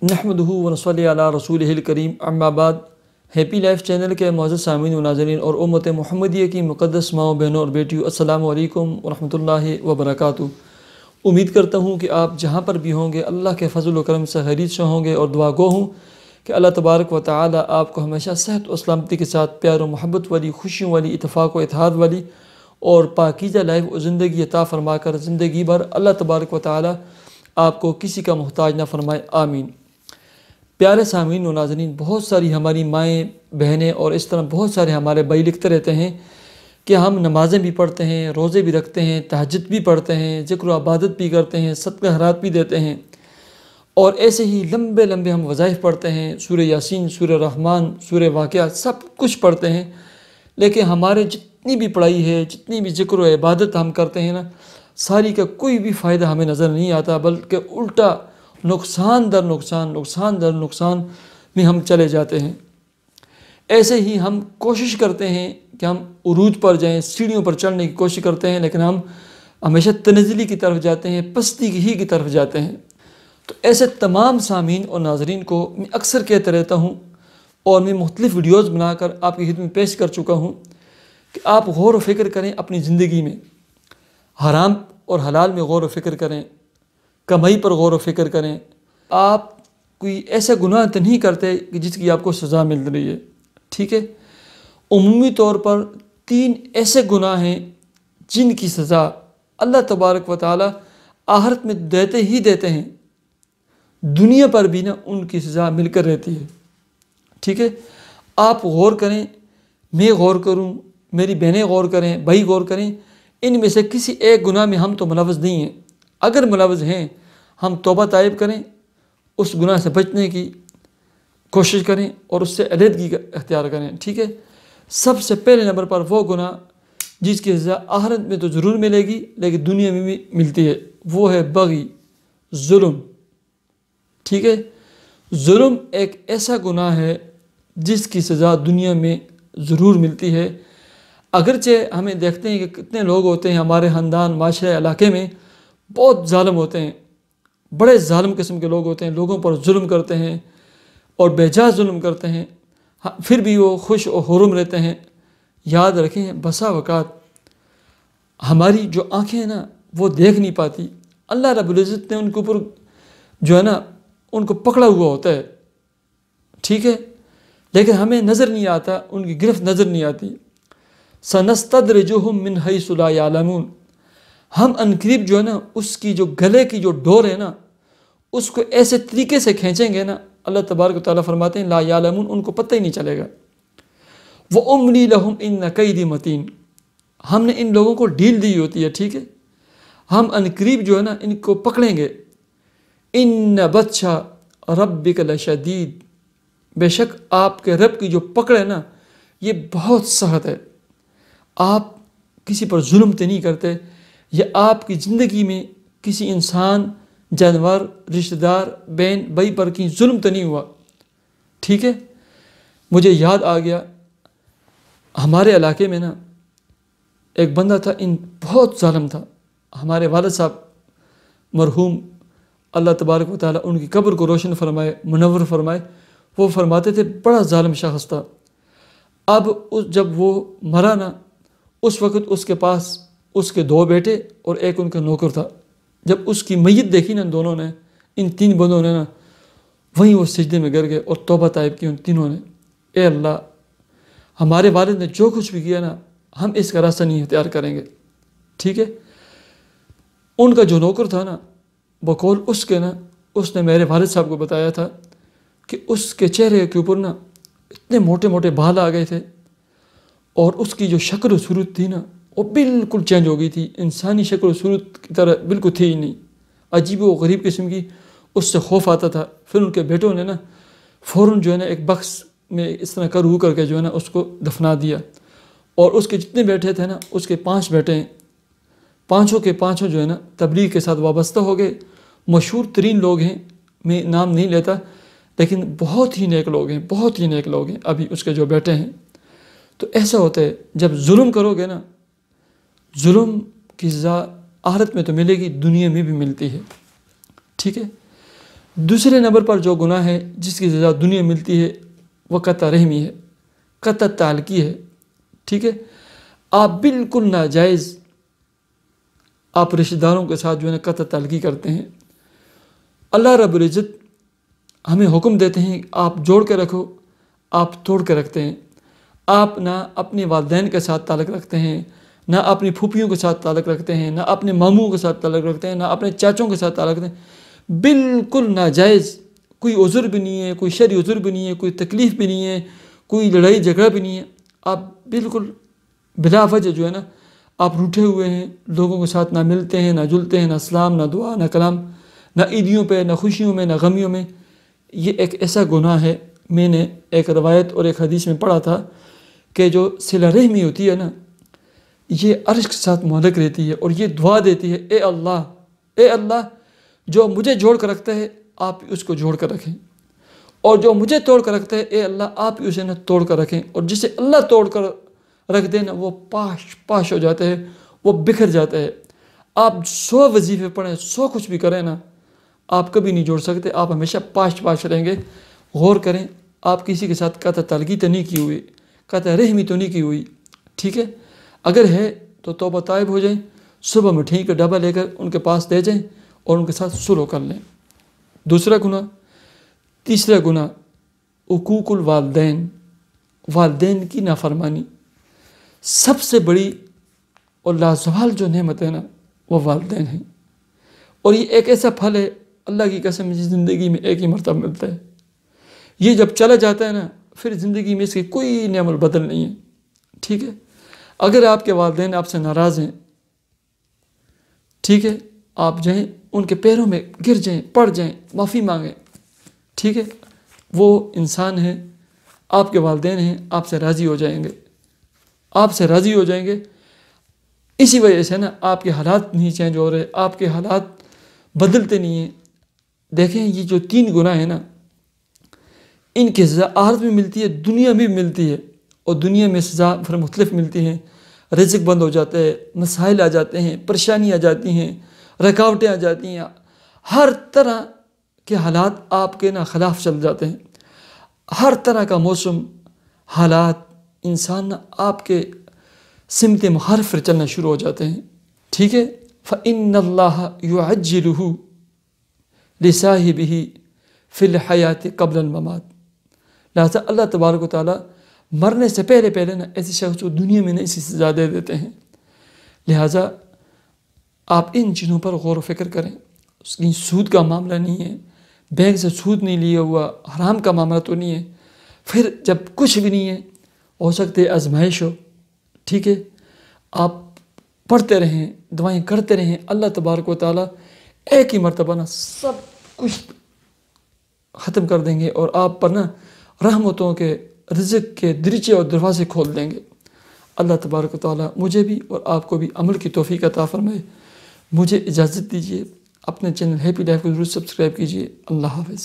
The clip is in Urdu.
نحمدہ و نصلی علی رسولہ الکریم اما بعد۔ ہیپی لائف چینل کے معزز سامعین و ناظرین اور امت محمدیہ کی مقدس ماؤں بہنوں اور بیٹیوں، السلام علیکم ورحمۃ اللہ وبرکاتہ۔ امید کرتا ہوں کہ آپ جہاں پر بھی ہوں گے اللہ کے فضل و کرم سے خیریت سے ہوں گے، اور دعا گو ہوں کہ اللہ تبارک و تعالی آپ کو ہمیشہ صحت و سلامتی کے ساتھ پیار و محبت والی، خوشیوں والی، اتفاق و اتحاد والی اور پاکیزہ لائف و زندگی عطا فرما کر زندگی بھر اللہ تبارک و تعالی آپ کو کسی کا محتاج نہ فرمائے، آمین۔ پیارے سامعین و ناظرین، بہت ساری ہماری مائیں بہنیں اور اس طرح بہت سارے ہمارے بھائی لکھتے رہتے ہیں کہ ہم نمازیں بھی پڑھتے ہیں، روزے بھی رکھتے ہیں، تہجد بھی پڑھتے ہیں، ذکر و عبادت بھی کرتے ہیں، صدقہ خیرات بھی دیتے ہیں، اور ایسے ہی لمبے لمبے ہم وظائف پڑھتے ہیں، سورہ یاسین، سورہ رحمان، سورہ واقعہ، سب کچھ پڑھتے ہیں، لیکن ہمارے جتنی بھی پڑھائی ہے، جتنی بھی ذکر و عبادت ہم کرتے ہیں نا، ساری کا کوئی بھی فائدہ ہمیں نظر نہیں آتا، بلکہ الٹا نقصان در نقصان، نقصان در نقصان میں ہم چلے جاتے ہیں۔ ایسے ہی ہم کوشش کرتے ہیں کہ ہم عروج پر جائیں، سیڑھیوں پر چڑھنے کی کوشش کرتے ہیں، لیکن ہم ہمیشہ تنزلی کی طرف جاتے ہیں، پستی کی طرف جاتے ہیں۔ تو ایسے تمام سامعین اور ناظرین کو میں اکثر کہتا رہتا ہوں، اور میں مختلف ویڈیوز بنا کر آپ کی خدمت میں پیش کر چکا ہوں کہ آپ غور و فکر کریں اپنی زندگی میں، حرام اور حلال میں غور و فکر کریں، کمائی پر غور و فکر کریں۔ آپ کوئی ایسا گناہ تو نہیں کرتے کہ جس کی آپ کو سزا مل رہی ہے، ٹھیک ہے؟ عمومی طور پر 3 ایسے گناہ ہیں جن کی سزا اللہ تبارک و تعالی آخرت میں دیتے ہی دیتے ہیں، دنیا پر بھی ان کی سزا مل کر رہتی ہے، ٹھیک ہے؟ آپ غور کریں، میں غور کروں، میری بہنیں غور کریں، بھائی غور کریں، ان میں سے کسی ایک گناہ میں ہم تو ملوث نہیں ہیں۔ اگر ملوث ہیں، ہم توبہ طائب کریں، اس گناہ سے بچنے کی کوشش کریں اور اس سے علیحدگی کا اختیار کریں، ٹھیک ہے؟ سب سے پہلے نمبر پر وہ گناہ جس کی سزا آخرت میں تو ضرور ملے گی لیکن دنیا میں بھی ملتی ہے، وہ ہے بغی، ظلم، ٹھیک ہے؟ ظلم ایک ایسا گناہ ہے جس کی سزا دنیا میں ضرور ملتی ہے۔ اگرچہ ہمیں دیکھتے ہیں کہ کتنے لوگ ہوتے ہیں ہمارے خاندان، معاشرے، علاقے میں بہت ظالم ہوتے ہیں، بڑے ظالم قسم کے لوگ ہوتے ہیں، لوگوں پر ظلم کرتے ہیں اور بے جا ظلم کرتے ہیں، پھر بھی وہ خوش و خرم رہتے ہیں۔ یاد رکھیں، بسا اوقات ہماری جو آنکھیں ہیں نا وہ دیکھ نہیں پاتی، اللہ رب العزت نے ان کے اوپر جو ہے نا ان کو پکڑا ہوا ہوتا ہے، ٹھیک ہے؟ لیکن ہمیں نظر نہیں آتا، ان کی گرفت نظر نہیں آتی۔ سَنَسْتَدْرِجُهُم مِّنْ حَيْثُ لَا يَعْلَمُونَ، ہم انقریب جو ہے نا اس کی جو گلے کی جو ڈور ہے نا اس کو ایسے طریقے سے کھینچیں گے نا، اللہ تبارک و تعالیٰ فرماتے ہیں لا یعلمون، ان کو پتہ ہی نہیں چلے گا۔ وَأُمْلِي لَهُمْ إِنَّ كَيْدِي مَتِينٌ، ہم نے ان لوگوں کو ڈھیل دی ہوتی ہے، ٹھیک ہے؟ ہم انقریب جو ہے نا ان کو پکڑیں گے۔ إِنَّ بَطْشَ رَبِّكَ لَشَدِيدٌ، بے شک آپ کے رب کی جو پکڑ ہے نا یہ بہت سخت ہے۔ آپ کسی پر ظلم تو نہیں کرتے، یا آپ کی زندگی میں کسی انسان، جانور، رشتہ دار، بہن بھائی پر کہیں ظلم تو نہیں ہوا، ٹھیک ہے؟ مجھے یاد آ گیا ہمارے علاقے میں نا ایک بندہ تھا، بہت ظالم تھا۔ ہمارے والد صاحب مرحوم، اللہ تبارک و تعالیٰ ان کی قبر کو روشن فرمائے، منور فرمائے، وہ فرماتے تھے بڑا ظالم شخص تھا۔ اب جب وہ مرا نا اس وقت اس کے پاس اس کے 2 بیٹے اور ایک ان کا نوکر تھا۔ جب اس کی میت دیکھی نا دونوں نے، ان 3 بندوں نے نا، وہیں وہ سجدے میں گر گئے اور توبہ طائب کی ان تینوں نے، اے اللہ ہمارے والد نے جو کچھ بھی کیا نا ہم اس کا راستہ نہیں اختیار کریں گے، ٹھیک ہے؟ ان کا جو نوکر تھا نا بقول اس کے نا، اس نے میرے والد صاحب کو بتایا تھا کہ اس کے چہرے کے اوپر نا اتنے موٹے موٹے بال آ گئے تھے، اور اس کی جو شکل و صورت تھی نا وہ بالکل چینج ہو گئی تھی، انسانی شکل و صورت کی طرح بالکل تھی ہی نہیں، عجیب و غریب قسم کی۔ اس سے خوف آتا تھا۔ پھر ان کے بیٹوں نے نا فوراً جو ہے نا ایک بکس میں اس طرح کر کے جو ہے نا اس کو دفنا دیا، اور اس کے جتنے بیٹے تھے نا اس کے 5 بیٹے ہیں، پانچوں کے پانچوں جو ہے نا تبلیغ کے ساتھ وابستہ ہو گئے۔ مشہور ترین لوگ ہیں، میں نام نہیں لیتا، لیکن بہت ہی نیک لوگ ہیں، بہت ہی نیک لوگ ہیں ابھی اس کے جو بیٹے ہیں۔ تو ایسا ہوتا ہے جب ظلم کرو گے نا، ظلم کی سزا آخرت میں تو ملے گی، دنیا میں بھی ملتی ہے، ٹھیک ہے؟ دوسرے نمبر پر جو گناہ ہے جس کی سزا دنیا ملتی ہے وہ قطع رحمی ہے، قطع تعلقی ہے، ٹھیک ہے۔ آپ بالکل ناجائز آپ رشتہ داروں کے ساتھ جو ہے نا قطع تعلقی کرتے ہیں۔ اللہ رب العزت ہمیں حکم دیتے ہیں آپ جوڑ کے رکھو، آپ توڑ کے رکھتے ہیں۔ آپ نہ اپنے والدین کے ساتھ تعلق رکھتے ہیں، نہ اپنی پھوپھیوں کے ساتھ تعلق رکھتے ہیں، نہ اپنے ماموں کے ساتھ تعلق رکھتے ہیں، نہ اپنے چاچوں کے ساتھ تعلق رکھتے ہیں۔ بالکل ناجائز، کوئی عذر بھی نہیں ہے، کوئی شرعی عذر بھی نہیں ہے، کوئی تکلیف بھی نہیں ہے، کوئی لڑائی جھگڑا بھی نہیں ہے، آپ بالکل بلا وجہ جو ہے نا آپ روٹھے ہوئے ہیں، لوگوں کے ساتھ نہ ملتے ہیں، نہ جلتے ہیں، نہ سلام، نہ دعا، نہ کلام، نہ عیدیوں پہ، نہ خوشیوں میں، نہ غمیوں میں۔ یہ ایک ایسا گناہ ہے، میں نے ایک روایت اور ایک حدیث میں پڑھا تھا کہ جو صلہ رحمی ہوتی ہے نا، یہ عرش کے ساتھ معلق رہتی ہے اور یہ دعا دیتی ہے، اے اللہ جو مجھے جوڑ کر رکھتا ہے آپ اس کو جوڑ کر رکھیں، اور جو مجھے توڑ کر رکھتا ہے اے اللہ آپ اسے نہ توڑ کر رکھیں، اور جسے اللہ توڑ کر رکھ دے نا وہ پاش ہو جاتا ہے، وہ بکھر جاتا ہے۔ آپ 100 وظیفے پڑھیں، 100 کچھ بھی کریں نا، آپ کبھی نہیں جوڑ سکتے، آپ ہمیشہ پاش رہیں گے۔ غور کریں، آپ کسی کے ساتھ قطع تعلقی تو نہیں کی ہوئی، قطع رحمی تو نہیں کی ہوئی، ٹھیک ہے۔ اگر ہے تو توبہ طائب ہو جائیں، صبح مٹھائی کا ڈبہ لے کر ان کے پاس دے جائیں اور ان کے ساتھ صلح کر لیں۔ دوسرا گناہ، تیسرا گناہ، حقوق الوالدین، والدین کی نافرمانی۔ سب سے بڑی اور لازوال جو نعمت ہے نا وہ والدین ہیں، اور یہ ایک ایسا پھل ہے اللہ کی قسم جس زندگی میں ایک ہی مرتبہ ملتا ہے۔ یہ جب چلا جاتا ہے نا پھر زندگی میں اس کی کوئی نعم البدل نہیں ہے، ٹھیک ہے۔ اگر آپ کے والدین آپ سے ناراض ہیں، ٹھیک ہے، آپ جائیں ان کے پیروں میں گر جائیں، پڑ جائیں، معافی مانگیں، ٹھیک ہے۔ وہ انسان ہیں، آپ کے والدین ہیں، آپ سے راضی ہو جائیں گے، آپ سے راضی ہو جائیں گے۔ اسی وجہ سے نا آپ کے حالات نہیں چینج ہو رہے، آپ کے حالات بدلتے نہیں ہیں۔ دیکھیں یہ جو 3 گناہ ہیں نا ان کی سزا آخرت میں ملتی ہے، دنیا میں بھی ملتی ہے، اور دنیا میں سزا پھر مختلف ملتی ہیں۔ رزق بند ہو جاتا ہے، مسائل آ جاتے ہیں، پریشانی آ جاتی ہیں، رکاوٹیں آ جاتی ہیں، ہر طرح کے حالات آپ کے نا خلاف چل جاتے ہیں، ہر طرح کا موسم، حالات، انسان آپ کے سمت مخالف پر چلنا شروع ہو جاتے ہیں، ٹھیک ہے۔ فَإِنَّ اللَّهَ يُعَجِّلُهُ لِصَاحِبِهِ فِي الْحَيَاةِ قَبْلَ الْمَمَاتِ۔ لہٰذا اللہ تبارک و تعالیٰ مرنے سے پہلے نا ایسے شخص کو دنیا میں نا اسی سزا دے دیتے ہیں۔ لہٰذا آپ ان چیزوں پر غور و فکر کریں۔ اس کی سود کا معاملہ نہیں ہے، بینک سے سود نہیں لیا ہوا، حرام کا معاملہ تو نہیں ہے۔ پھر جب کچھ بھی نہیں ہے، ہو سکتے آزمائش ہو، ٹھیک ہے، آپ پڑھتے رہیں، دعائیں کرتے رہیں، اللہ تبارک و تعالیٰ ایک ہی مرتبہ نا سب کچھ ختم کر دیں گے اور آپ پر نا رحمتوں کے، رزق کے درچے اور دروازے کھول دیں گے۔ اللہ تبارک و تعالیٰ مجھے بھی اور آپ کو بھی عمل کی توفیق عطا فرمائے۔ مجھے اجازت دیجیے، اپنے چینل ہیپی لائف کو ضرور سبسکرائب کیجیے۔ اللہ حافظ۔